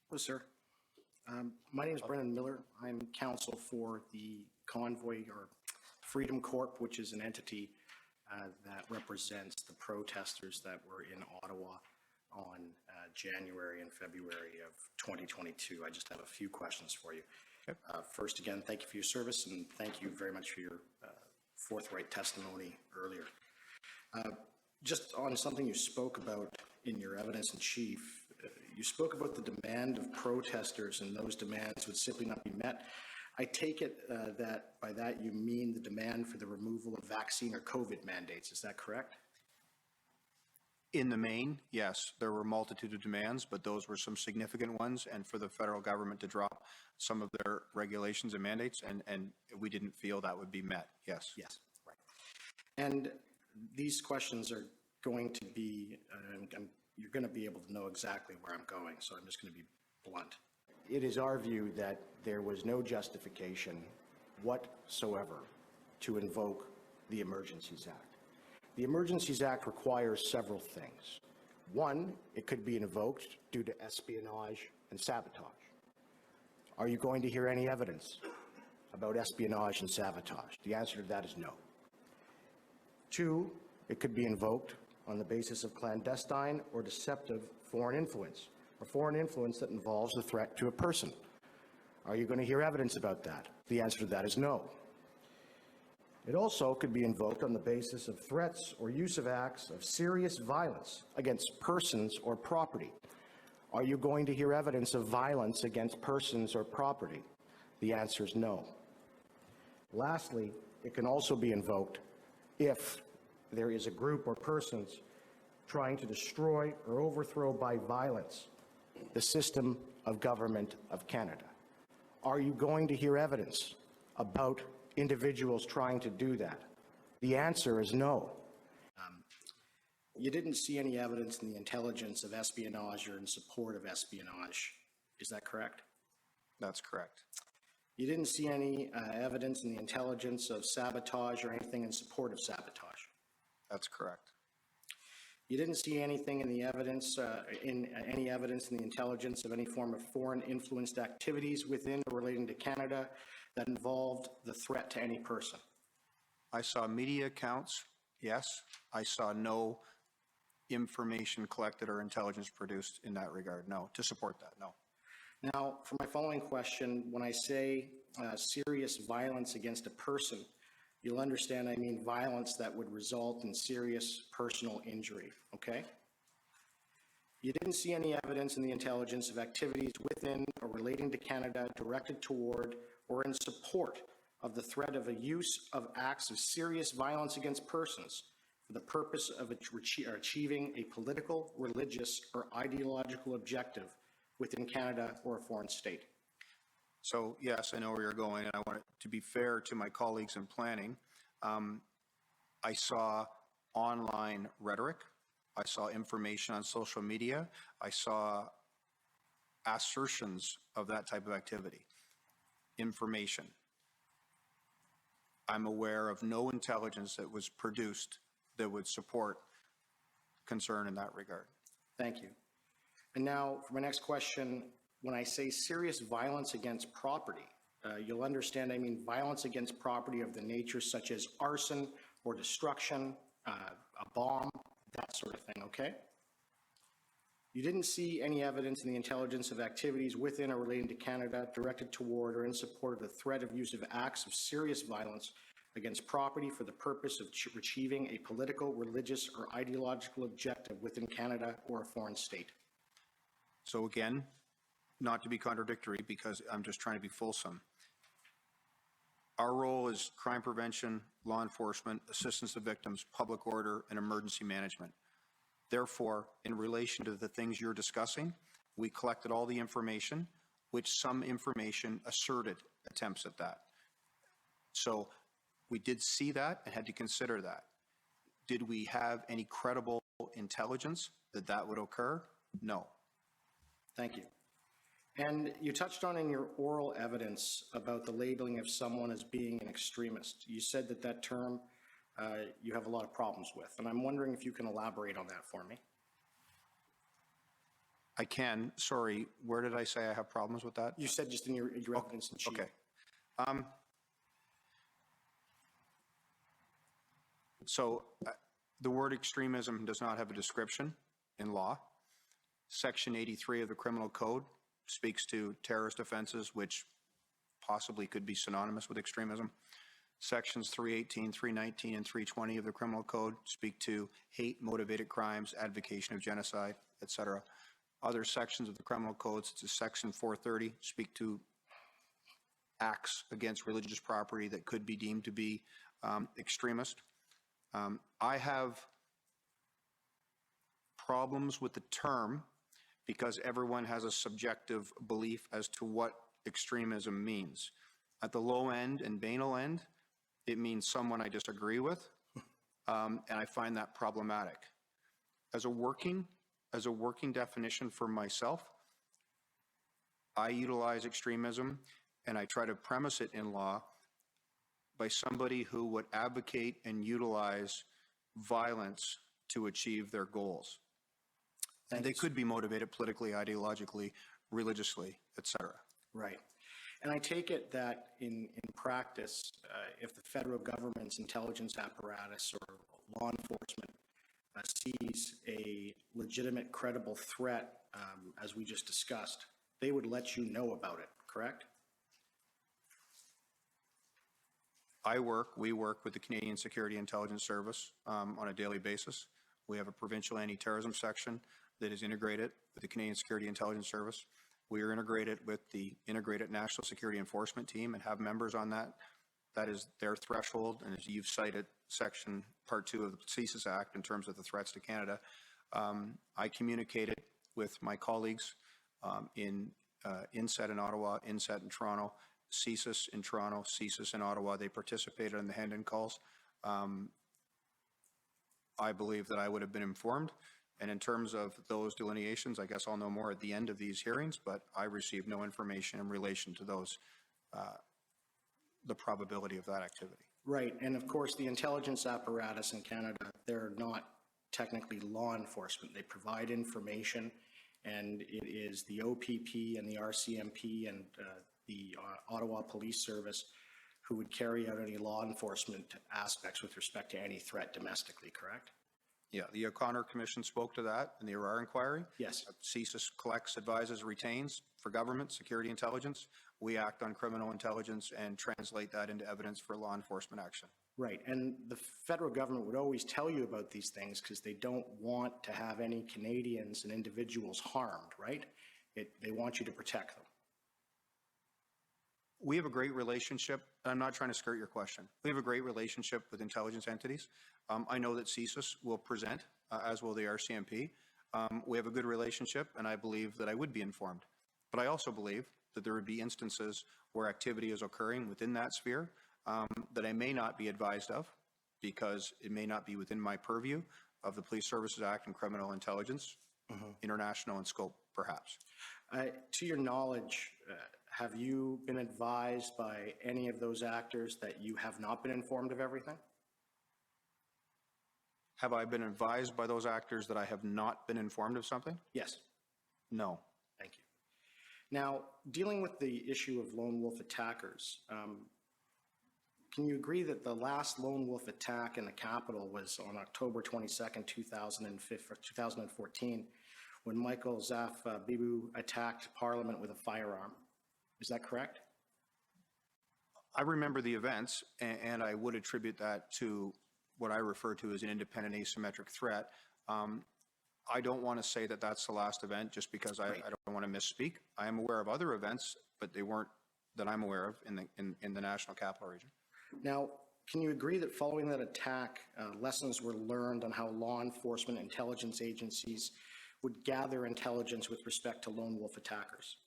Hello, sir. My name is Brendan Miller. I'm counsel for the Convoy or Freedom Corp, which is an entity that represents the protesters that were in Ottawa on January and February of 2022. I just have a few questions for you. Okay. First, again, thank you for your service, and thank you very much for your forthright testimony earlier. Just on something you spoke about in your evidence in chief, you spoke about the demand of protesters, and those demands would simply not be met. I take it that by that you mean the demand for the removal of vaccine or COVID mandates. Is that correct? In the main, yes, there were a multitude of demands, but those were some significant ones, and for the federal government to drop some of their regulations and mandates, and we didn't feel that would be met, yes. Yes, right. And these questions are going to be, you're going to be able to know exactly where I'm going, so I'm just going to be blunt. It is our view that there was no justification whatsoever to invoke the Emergencies Act. The Emergencies Act requires several things. One, it could be invoked due to espionage and sabotage. Are you going to hear any evidence about espionage and sabotage? The answer to that is no. Two, it could be invoked on the basis of clandestine or deceptive foreign influence, or foreign influence that involves a threat to a person. Are you going to hear evidence about that? The answer to that is no. It also could be invoked on the basis of threats or use of acts of serious violence against persons or property. Are you going to hear evidence of violence against persons or property? The answer is no. Lastly, it can also be invoked if there is a group or persons trying to destroy or overthrow by violence the system of government of Canada. Are you going to hear evidence about individuals trying to do that? The answer is no. You didn't see any evidence in the intelligence of espionage or in support of espionage. Is that correct? That's correct. You didn't see any evidence in the intelligence of sabotage or anything in support of sabotage? That's correct. You didn't see anything in the evidence, any evidence in the intelligence of any form of foreign influenced activities within or relating to Canada that involved the threat to any person? I saw media accounts, yes. I saw no information collected or intelligence produced in that regard, no. To support that, no. Now, for my following question, when I say serious violence against a person, you'll understand I mean violence that would result in serious personal injury, okay? You didn't see any evidence in the intelligence of activities within or relating to Canada directed toward or in support of the threat of a use of acts of serious violence against persons for the purpose of achieving a political, religious, or ideological objective within Canada or a foreign state. So yes, I know where you're going, and I want to be fair to my colleagues in planning. I saw online rhetoric. I saw information on social media. I saw assertions of that type of activity. Information. I'm aware of no intelligence that was produced that would support concern in that regard. Thank you. And now for my next question, when I say serious violence against property, you'll understand I mean violence against property of the nature such as arson or destruction, a bomb, that sort of thing, okay? You didn't see any evidence in the intelligence of activities within or relating to Canada directed toward or in support of the threat of use of acts of serious violence against property for the purpose of achieving a political, religious, or ideological objective within Canada or a foreign state. So again, not to be contradictory because I'm just trying to be fulsome. Our role is crime prevention, law enforcement, assistance to victims, public order, and emergency management. Therefore, in relation to the things you're discussing, we collected all the information, which some information asserted attempts at that. So we did see that and had to consider that. Did we have any credible intelligence that that would occur? No. Thank you. And you touched on in your oral evidence about the labeling of someone as being an extremist. You said that that term you have a lot of problems with, and I'm wondering if you can elaborate on that for me. I can, sorry, where did I say I have problems with that? You said just in your evidence in chief. Okay. So the word extremism does not have a description in law. Section 83 of the Criminal Code speaks to terrorist offenses, which possibly could be synonymous with extremism. Sections 318, 319, and 320 of the Criminal Code speak to hate-motivated crimes, advocation of genocide, etc. Other sections of the Criminal Code, such as Section 430, speak to acts against religious property that could be deemed to be extremist. I have problems with the term because everyone has a subjective belief as to what extremism means. At the low end and banal end, it means someone I disagree with, and I find that problematic. As a working definition for myself, I utilize extremism and I try to premise it in law by somebody who would advocate and utilize violence to achieve their goals. And they could be motivated politically, ideologically, religiously, etc. Right. And I take it that in practice, if the federal government's intelligence apparatus or law enforcement sees a legitimate, credible threat, as we just discussed, they would let you know about it, correct? We work with the Canadian Security Intelligence Service on a daily basis. We have a provincial anti-terrorism section that is integrated with the Canadian Security Intelligence Service. We are integrated with the Integrated National Security Enforcement Team and have members on that. That is their threshold, and as you've cited, Section Part 2 of the Emergencies Act in terms of the threats to Canada. I communicated with my colleagues in INSET in Ottawa, INSET in Toronto, CSIS in Toronto, CSIS in Ottawa. They participated in the hand-in calls. I believe that I would have been informed. And in terms of those delineations, I guess I'll know more at the end of these hearings, but I received no information in relation to those, the probability of that activity. Right, and of course, the intelligence apparatus in Canada, they're not technically law enforcement. They provide information, and it is the OPP and the RCMP and the Ottawa Police Service who would carry out any law enforcement aspects with respect to any threat domestically, correct? Yeah, the O'Connor Commission spoke to that in the Arar inquiry. Yes. CSIS collects, advises, retains for government, security intelligence. We act on criminal intelligence and translate that into evidence for law enforcement action. Right, and the federal government would always tell you about these things because they don't want to have any Canadians and individuals harmed, right? They want you to protect them. We have a great relationship. I'm not trying to skirt your question. We have a great relationship with intelligence entities. I know that CSIS will present, as will the RCMP. We have a good relationship, and I believe that I would be informed. But I also believe that there would be instances where activity is occurring within that sphere that I may not be advised of because it may not be within my purview of the Police Services Act and criminal intelligence, international in scope, perhaps. To your knowledge, have you been advised by any of those actors that you have not been informed of everything? Have I been advised by those actors that I have not been informed of something? Yes. No. Thank you. Now, dealing with the issue of lone wolf attackers, can you agree that the last lone wolf attack in the Capitol was on October 22nd, 2014, when Michael Zaf Bibu attacked Parliament with a firearm? Is that correct? I remember the events, and I would attribute that to what I refer to as an independent asymmetric threat. I don't want to say that that's the last event just because I don't want to misspeak. I am aware of other events, but they weren't that I'm aware of in the National Capital Region. Now, can you agree that following that attack, lessons were learned on how law enforcement intelligence agencies would gather intelligence with respect to lone wolf attackers?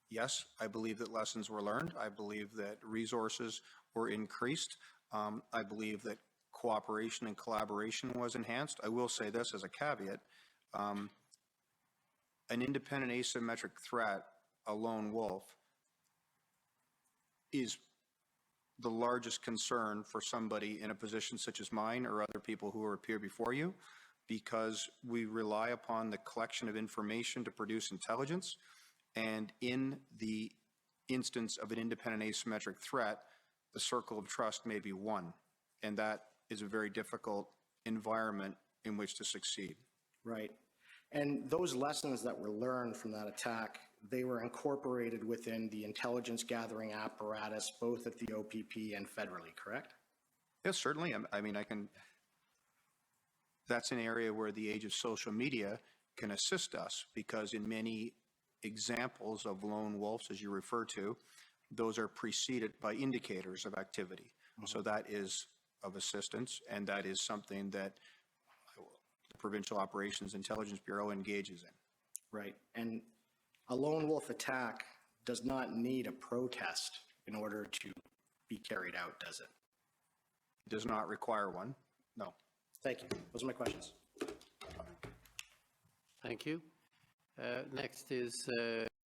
Yes, I believe that lessons were learned. I believe that resources were increased. I believe that cooperation and collaboration was enhanced. I will say this as a caveat. An independent asymmetric threat, a lone wolf, is the largest concern for somebody in a position such as mine or other people who appear before you. because we rely upon the collection of information to produce intelligence. And in the instance of an independent asymmetric threat, the circle of trust may be one. And that is a very difficult environment in which to succeed. Right. And those lessons that were learned from that attack, they were incorporated within the intelligence gathering apparatus, both at the OPP and federally, correct? Yes, certainly. I mean, that's an area where the age of social media can assist us, because in many examples of lone wolves, as you refer to, those are preceded by indicators of activity. So that is of assistance, and that is something that the Provincial Operations Intelligence Bureau engages in. Right. And a lone wolf attack does not need a protest in order to be carried out, does it? It does not require one, no. Thank you. Those are my questions. Thank you. Next is